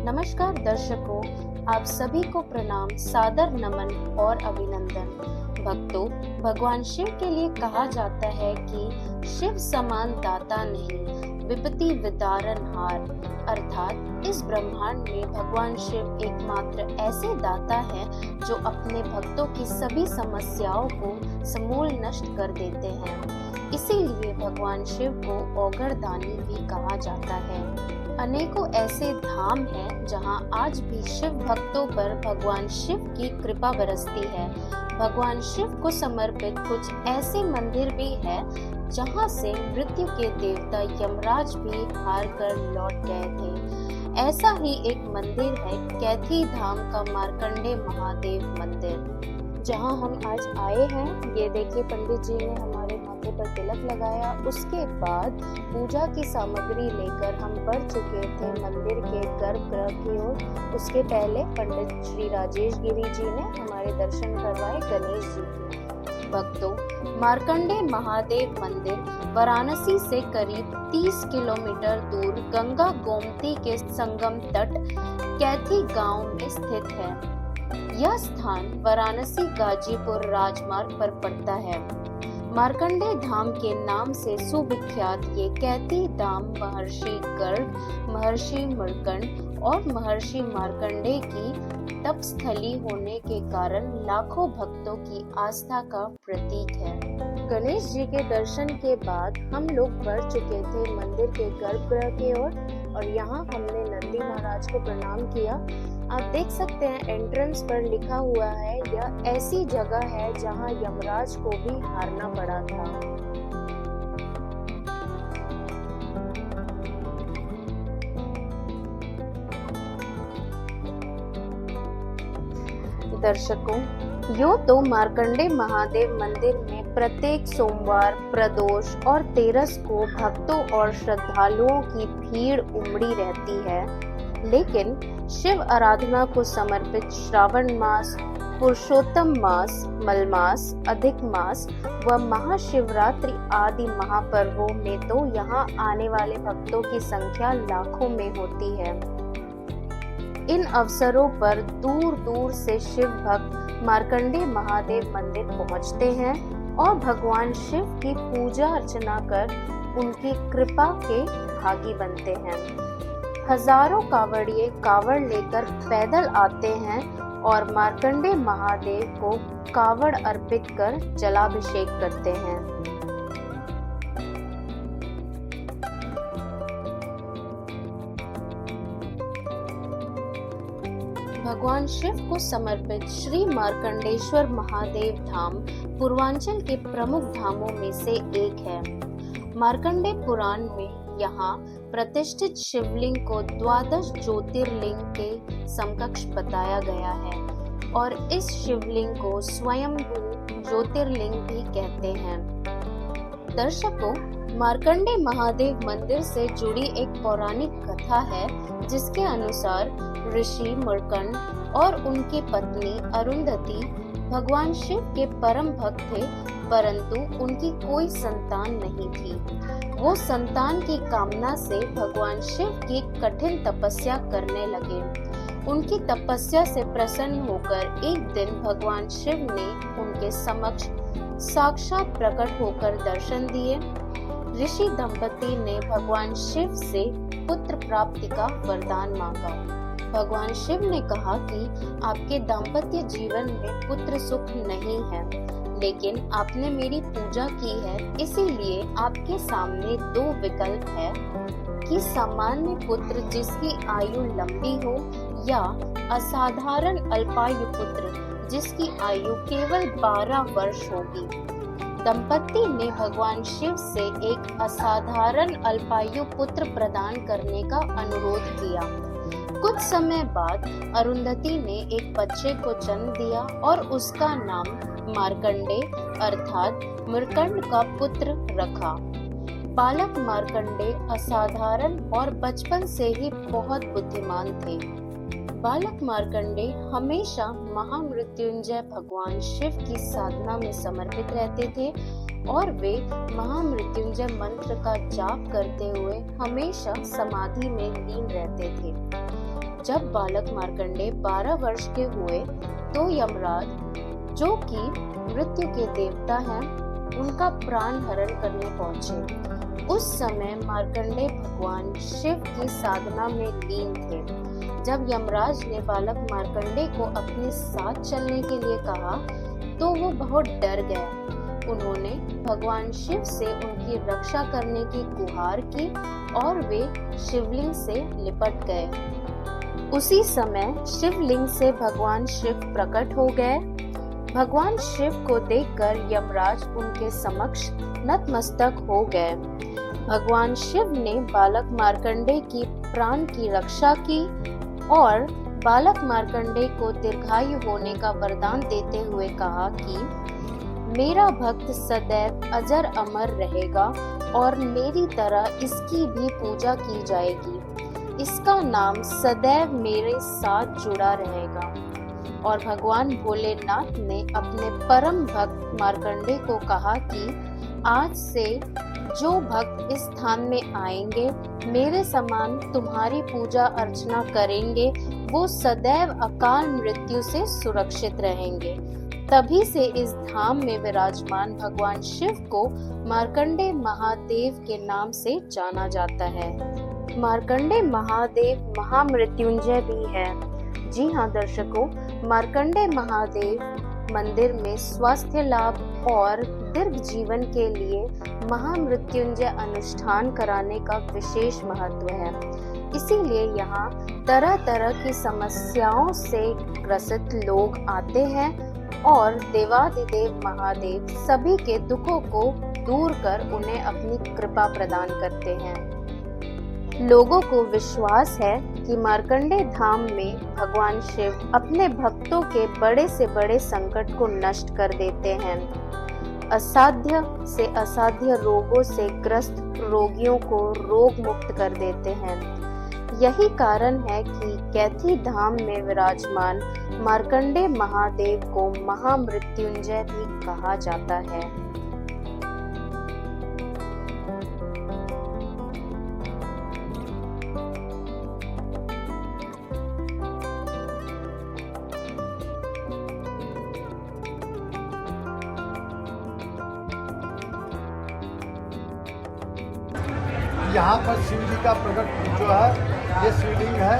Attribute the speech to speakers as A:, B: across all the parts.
A: नमस्कार दर्शकों, आप सभी को प्रणाम, सादर नमन और अभिनंदन। भक्तों, भगवान शिव के लिए कहा जाता है कि शिव समान दाता नहीं, विपत्ति विदारणहार, अर्थात इस ब्रह्मांड में भगवान शिव एकमात्र ऐसे दाता हैं जो अपने भक्तों की सभी समस्याओं को समूल नष्ट कर देते हैं। इसीलिए भगवान शिव को औगरदानी भी कहा जाता है। अनेकों ऐसे धाम हैं जहां आज भी शिव भक्तों पर भगवान शिव की कृपा बरसती है। भगवान शिव को समर्पित कुछ ऐसे मंदिर भी है जहां से मृत्यु के देवता यमराज भी हार कर लौट गए थे। ऐसा ही एक मंदिर है कैथी धाम का मार्कंडे महादेव मंदिर, जहां हम आज आए हैं। ये देखिए, पंडित जी ने हमारे माथे पर तिलक लगाया। उसके बाद पूजा की सामग्री लेकर हम बढ़ चुके थे मंदिर के गर्भगृह की ओर। उसके पहले पंडित श्री राजेश गिरी जी ने हमारे दर्शन करवाए गणेश जी के। भक्तों, मार्कंडे महादेव मंदिर वाराणसी से करीब 30 किलोमीटर दूर गंगा गोमती के संगम तट कैथी गांव में स्थित है। यह स्थान वाराणसी गाजीपुर राजमार्ग पर पड़ता है। मार्कंडे धाम के नाम से सुविख्यात ये कैथी धाम महर्षि गर्ग, महर्षि मर्कंड और महर्षि मार्कंडे की तपस्थली होने के कारण लाखों भक्तों की आस्था का प्रतीक है। गणेश जी के दर्शन के बाद हम लोग बढ़ चुके थे मंदिर के गर्भगृह की ओर और यहाँ हमने नंदी महाराज को प्रणाम किया। आप देख सकते हैं एंट्रेंस पर लिखा हुआ है, यह ऐसी जगह है जहाँ यमराज को भी हारना पड़ा था। दर्शकों, यो तो मार्कंडे महादेव मंदिर में प्रत्येक सोमवार, प्रदोष और तेरस को भक्तों और श्रद्धालुओं की भीड़ उमड़ी रहती है, लेकिन शिव आराधना को समर्पित श्रावण मास, पुरुषोत्तम मास, मलमास, अधिक मास व महाशिवरात्रि आदि महापर्वों में तो यहाँ आने वाले भक्तों की संख्या लाखों में होती है। इन अवसरों पर दूर दूर से शिव भक्त मार्कंडे महादेव मंदिर पहुँचते हैं और भगवान शिव की पूजा अर्चना कर उनकी कृपा के भागी बनते हैं। हजारों कावड़िए कावड़ लेकर पैदल आते हैं और मार्कंडे महादेव को कावड़ अर्पित कर जलाभिषेक करते हैं। भगवान शिव को समर्पित श्री मार्कंडेश्वर महादेव धाम पूर्वांचल के प्रमुख धामों में से एक है। मार्कंडे पुराण में यहाँ प्रतिष्ठित शिवलिंग को 12 ज्योतिर्लिंग के समकक्ष बताया गया है और इस शिवलिंग को स्वयंभू ज्योतिर्लिंग भी कहते हैं। दर्शकों, मार्कंडे महादेव मंदिर से जुड़ी एक पौराणिक कथा है जिसके अनुसार ऋषि मर्कंड और उनकी पत्नी अरुंधति भगवान शिव के परम भक्त थे, परंतु उनकी कोई संतान नहीं थी। वो संतान की कामना से भगवान शिव की कठिन तपस्या करने लगे। उनकी तपस्या से प्रसन्न होकर एक दिन भगवान शिव ने उनके समक्ष साक्षात प्रकट होकर दर्शन दिए। ऋषि दंपति ने भगवान शिव से पुत्र प्राप्ति का वरदान मांगा। भगवान शिव ने कहा कि आपके दाम्पत्य जीवन में पुत्र सुख नहीं है, लेकिन आपने मेरी पूजा की है, इसीलिए आपके सामने 2 विकल्प है कि सामान्य पुत्र जिसकी आयु लंबी हो या असाधारण अल्पायु पुत्र जिसकी आयु केवल 12 वर्ष होगी। दंपति ने भगवान शिव से एक असाधारण अल्पायु पुत्र प्रदान करने का अनुरोध किया। कुछ समय बाद अरुंधति ने एक बच्चे को जन्म दिया और उसका नाम मार्कंडे अर्थात मर्कंड का पुत्र रखा। बालक मार्कंडे असाधारण और बचपन से ही बहुत बुद्धिमान थे। बालक मार्कंडे हमेशा महामृत्युंजय भगवान शिव की साधना में समर्पित रहते थे और वे महामृत्युंजय मंत्र का जाप करते हुए हमेशा समाधि में लीन रहते थे। जब बालक मार्कंडे 12 वर्ष के हुए तो यमराज, जो कि मृत्यु के देवता हैं, उनका प्राण हरण करने पहुंचे। उस समय मार्कंडे भगवान शिव की साधना में लीन थे। जब यमराज ने बालक मार्कंडे को अपने साथ चलने के लिए कहा तो वो बहुत डर गए। उन्होंने भगवान शिव से उनकी रक्षा करने की गुहार की और वे शिवलिंग से लिपट गए। उसी समय शिवलिंग से भगवान शिव प्रकट हो गए। भगवान शिव को देखकर यमराज उनके समक्ष नतमस्तक हो गए। भगवान शिव ने बालक मार्कंडे की प्राण की रक्षा की और बालक मार्कंडे को दीर्घायु होने का वरदान देते हुए कहा कि मेरा भक्त सदैव अजर अमर रहेगा और मेरी तरह इसकी भी पूजा की जाएगी। इसका नाम सदैव मेरे साथ जुड़ा रहेगा। और भगवान भोलेनाथ ने अपने परम भक्त मार्कंडे को कहा कि आज से जो भक्त इस स्थान में आएंगे, मेरे समान तुम्हारी पूजा अर्चना करेंगे, वो सदैव अकाल मृत्यु से सुरक्षित रहेंगे। तभी से इस धाम में विराजमान भगवान शिव को मार्कंडे महादेव के नाम से जाना जाता है। मार्कंडे महादेव महामृत्युंजय भी है। जी हाँ दर्शकों, मार्कंडे महादेव मंदिर में स्वास्थ्य लाभ और दीर्घ जीवन के लिए महामृत्युंजय अनुष्ठान कराने का विशेष महत्व है। इसीलिए यहाँ तरह तरह की समस्याओं से ग्रसित लोग आते हैं और देवादिदेव महादेव सभी के दुखों को दूर कर उन्हें अपनी कृपा प्रदान करते हैं। लोगों को विश्वास है कि मार्कंडे धाम में भगवान शिव अपने भक्तों के बड़े से बड़े संकट को नष्ट कर देते हैं। असाध्य से असाध्य रोगों से ग्रस्त रोगियों को रोग मुक्त कर देते हैं। यही कारण है कि कैथी धाम में विराजमान मार्कंडे महादेव को महामृत्युंजय भी कहा जाता है।
B: यहाँ पर शिव जी का प्रकट जो है, ये शिवलिंग है,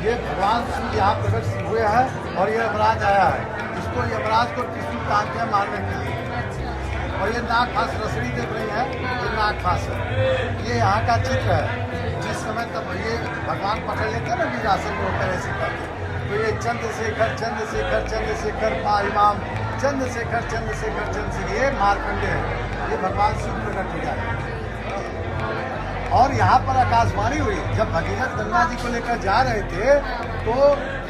B: ये भगवान शिव यहाँ प्रकट हुए हैं और ये यमराज आया है। इसको यमराज को त्रिशूल तानते हैं मारने के लिए। और ये नाग फांस रसड़ी देख रही है, ये नाग फांस है। ये यहाँ का चित्र है। जिस समय तब ये भगवान पकड़ लेते हैं ना, वीरासन में होकर ऐसे करते, तो ये चंद्रशेखर चंद्रशेखर चंद्रशेखर इमाम चंद्रशेखर चंद्रशेखर चंद्रशेखर, ये मार्कंडे है। ये भगवान शिव प्रकट हो जाए। और यहाँ पर आकाशवाणी हुई, जब भगीरथ गंगा जी को लेकर जा रहे थे तो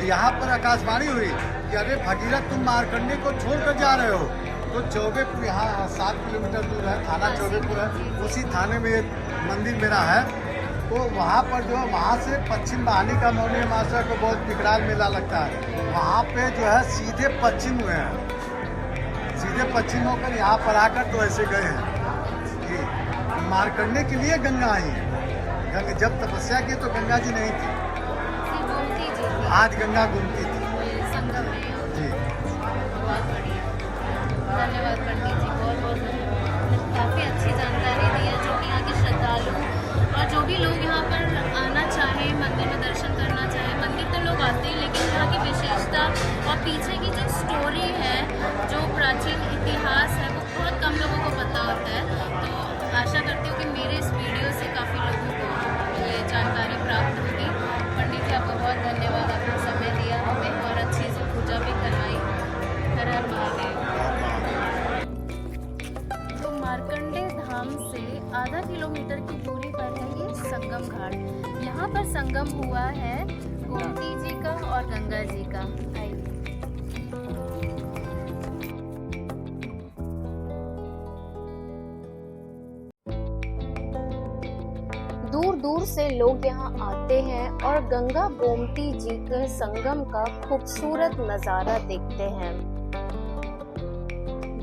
B: यहाँ पर आकाशवाणी हुई कि अरे भगीरथ तुम मार्कंडे को छोड़कर जा रहे हो। तो चौबेपुर यहाँ 7 किलोमीटर दूर है, थाना चौबेपुर है, उसी थाने में एक मंदिर मेरा है। तो वहाँ पर जो वहाँ से पश्चिम बहानी का मौनी मास्टर को बहुत विकराल मेला लगता है। वहाँ पे जो है सीधे पश्चिम हुए हैं, सीधे पश्चिम होकर यहाँ पर आकर तो ऐसे गए हैं। मार्कंडे के लिए गंगा आई है। जब तपस्या की तो गंगा जी नहीं थी, आज गंगा घूमती थी। जी
C: बहुत बढ़िया, धन्यवाद पंडित जी, बहुत बहुत धन्यवाद। काफ़ी अच्छी जानकारी दी है, जो कि यहाँ के श्रद्धालु और जो भी लोग यहाँ पर आना चाहें, मंदिर में दर्शन करना चाहें। मंदिर तो लोग आते हैं, लेकिन यहाँ की विशेषता और पीछे की जो स्टोरी है, जो प्राचीन इतिहास है, वो बहुत कम लोगों को पता होता है। तो आशा करती हूँ कि मेरे इस वीडियो से काफ़ी लोगों को ये जानकारी प्राप्त होगी। पंडित जी, आपका बहुत धन्यवाद, आपने समय दिया हमें और अच्छी से पूजा भी करवाई। हर हर महादेव। तो मार्कंडे धाम से आधा किलोमीटर की दूरी पर है ये संगम घाट। यहाँ पर संगम हुआ है गोमती जी का और गंगा जी का। आइए।
A: दूर दूर से लोग यहाँ आते हैं और गंगा गोमती जी के संगम का खूबसूरत नजारा देखते हैं।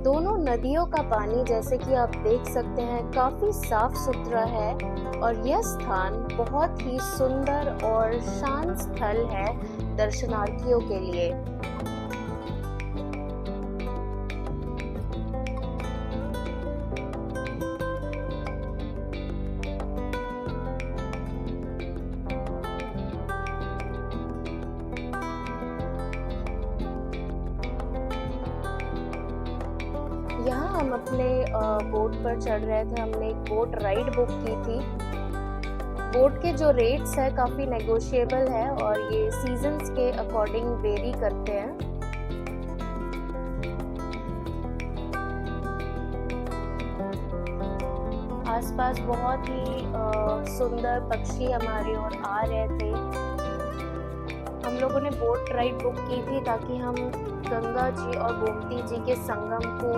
A: दोनों नदियों का पानी जैसे कि आप देख सकते हैं काफी साफ सुथरा है और यह स्थान बहुत ही सुंदर और शांत स्थल है दर्शनार्थियों के लिए। यहाँ हम अपने बोट पर चढ़ रहे थे। हमने एक बोट राइड बुक की थी। बोट के जो रेट्स है काफ़ी नेगोशिएबल है और ये सीजन्स के अकॉर्डिंग वेरी करते हैं। आसपास बहुत ही सुंदर पक्षी हमारी ओर आ रहे थे। हम लोगों ने बोट राइड बुक की थी ताकि हम गंगा जी और गोमती जी के संगम को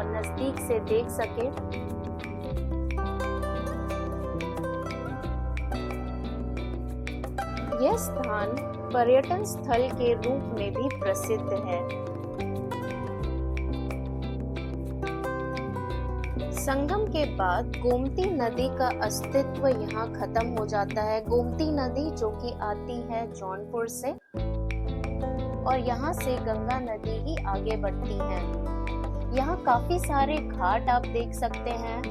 A: नजदीक से देख सके। यह स्थान पर्यटन स्थल के रूप में भी प्रसिद्ध है। संगम के बाद गोमती नदी का अस्तित्व यहाँ खत्म हो जाता है। गोमती नदी जो कि आती है जौनपुर से और यहाँ से गंगा नदी ही आगे बढ़ती है। यहाँ काफी सारे घाट आप देख सकते हैं।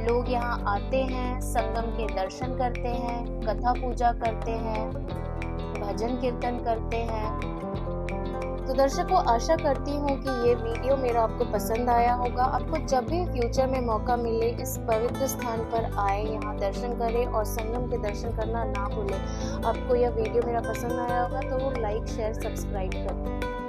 A: लोग यहाँ आते हैं, संगम के दर्शन करते हैं, कथा पूजा करते हैं, भजन कीर्तन करते हैं। तो दर्शकों, आशा करती हूँ कि ये वीडियो मेरा आपको पसंद आया होगा। आपको जब भी फ्यूचर में मौका मिले इस पवित्र स्थान पर आए, यहाँ दर्शन करें और संगम के दर्शन करना ना भूलें। आपको यह वीडियो मेरा पसंद आया होगा तो लाइक, शेयर, सब्सक्राइब करें।